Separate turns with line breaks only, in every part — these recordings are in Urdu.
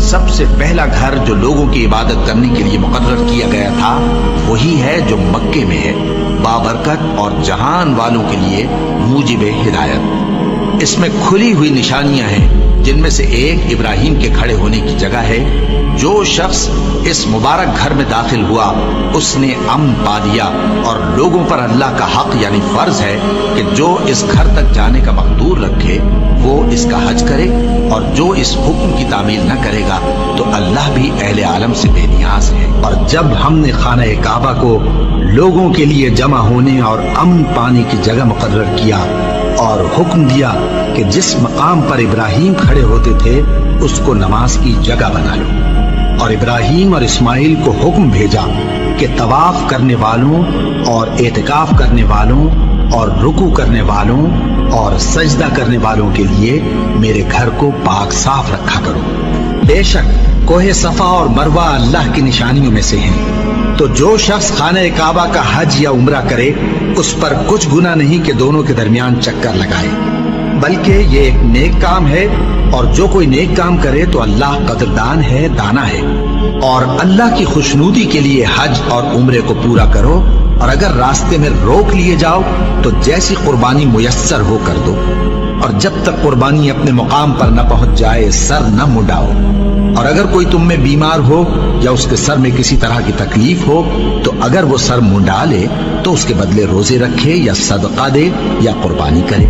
سب سے پہلا گھر جو لوگوں کی عبادت کرنے کے لیے مقرر کیا گیا تھا وہی ہے جو مکے میں ہے، بابرکت اور جہان والوں کے لیے موجب ہدایت۔ اس میں کھلی ہوئی نشانیاں ہیں، جن میں سے ایک ابراہیم کے کھڑے ہونے کی جگہ ہے۔ جو شخص اس مبارک گھر میں داخل ہوا اس نے امن پا لیا، اور لوگوں پر اللہ کا حق یعنی فرض ہے کہ جو اس گھر تک جانے کا مقدور رکھے وہ اس کا حج کرے، اور جو اس حکم کی تعمیل نہ کرے گا تو اللہ بھی اہل عالم سے بے نیاز ہے۔ اور جب ہم نے خانہ کعبہ کو لوگوں کے لیے جمع ہونے اور امن پانے کی جگہ مقرر کیا اور حکم دیا کہ جس مقام پر ابراہیم کھڑے ہوتے تھے اس کو نماز کی جگہ بنا لو، اور ابراہیم اور اسماعیل کو حکم بھیجا کہ طواف کرنے والوں اور اعتکاف کرنے والوں اور رکوع کرنے والوں اور سجدہ کرنے والوں کے لیے میرے گھر کو پاک صاف رکھا کرو۔ بے شک کوہ صفا اور مروہ اللہ کی نشانیوں میں سے ہیں، تو جو شخص خانہ کعبہ کا حج یا عمرہ کرے اس پر کچھ گناہ نہیں کہ دونوں کے درمیان چکر لگائے، بلکہ یہ ایک نیک کام ہے، اور جو کوئی نیک کام کرے تو اللہ قدردان ہے، دانا ہے۔ اور اللہ کی خوشنودی کے لیے حج اور عمرے کو پورا کرو، اور اگر راستے میں روک لیے جاؤ تو جیسی قربانی میسر ہو کر دو، اور جب تک قربانی اپنے مقام پر نہ پہنچ جائے سر نہ منڈاؤ۔ اور اگر کوئی تم میں بیمار ہو یا اس کے سر میں کسی طرح کی تکلیف ہو تو اگر وہ سر منڈا لے تو اس کے بدلے روزے رکھے یا صدقہ دے یا قربانی کرے۔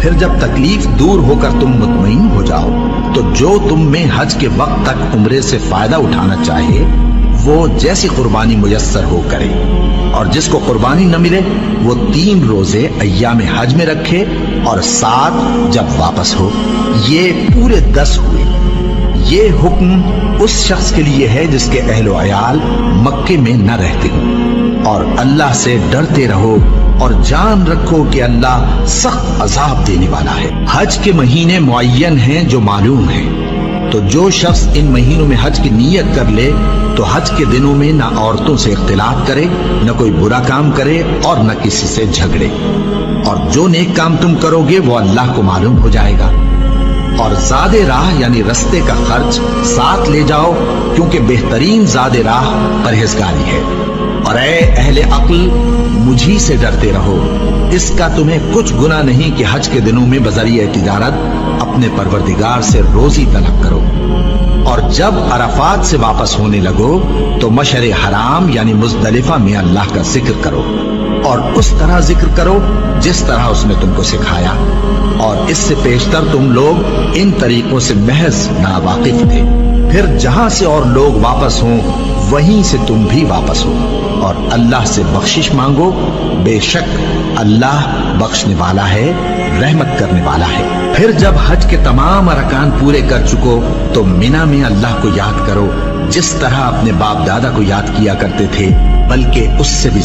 پھر جب تکلیف دور ہو کر تم مطمئن ہو جاؤ تو جو تم میں حج کے وقت تک عمرے سے فائدہ اٹھانا چاہے وہ جیسی قربانی میسر ہو کرے، اور جس کو قربانی نہ ملے وہ 3 روزے ایام حج میں رکھے اور 7 جب واپس ہو۔ یہ پورے 10 ہوئے۔ یہ حکم اس شخص کے لیے ہے جس کے اہل و عیال مکے میں نہ رہتے ہوں، اور اللہ سے ڈرتے رہو اور جان رکھو کہ اللہ سخت عذاب دینے والا ہے۔ حج کے مہینے معین ہیں جو معلوم ہیں، تو جو شخص ان مہینوں میں حج کی نیت کر لے تو حج کے دنوں میں نہ عورتوں سے اختلاط کرے، نہ کوئی برا کام کرے اور نہ کسی سے جھگڑے، اور جو نیک کام تم کرو گے وہ اللہ کو معلوم ہو جائے گا۔ اور زاد راہ یعنی رستے کا خرچ ساتھ لے جاؤ، کیونکہ بہترین زاد راہ پرہیزگاری ہے۔ اور اے اہل عقل، مجھی سے ڈرتے رہو، اس کا تمہیں کچھ گناہ نہیں کہ حج کے دنوں میں بذریعہ تجارت اپنے پروردگار سے روزی طلب کرو۔ اور جب عرفات سے واپس ہونے لگو تو مشعر حرام یعنی مزدلفہ میں اللہ کا ذکر کرو، اور اس طرح ذکر کرو جس طرح اس نے تم کو سکھایا، اور اس سے پیشتر تم لوگ ان طریقوں سے محض ناواقف تھے۔ پھر جہاں سے اور لوگ واپس ہوں وہیں سے تم بھی واپس ہو، اور اللہ سے بخشش مانگو، بے شک اللہ بخشنے والا ہے، رحمت کرنے والا ہے۔ پھر جب حج کے تمام ارکان پورے کر چکو تو مینا میں اللہ کو یاد کرو جس طرح اپنے باپ دادا کو یاد کیا کرتے تھے، بلکہ اس سے بھی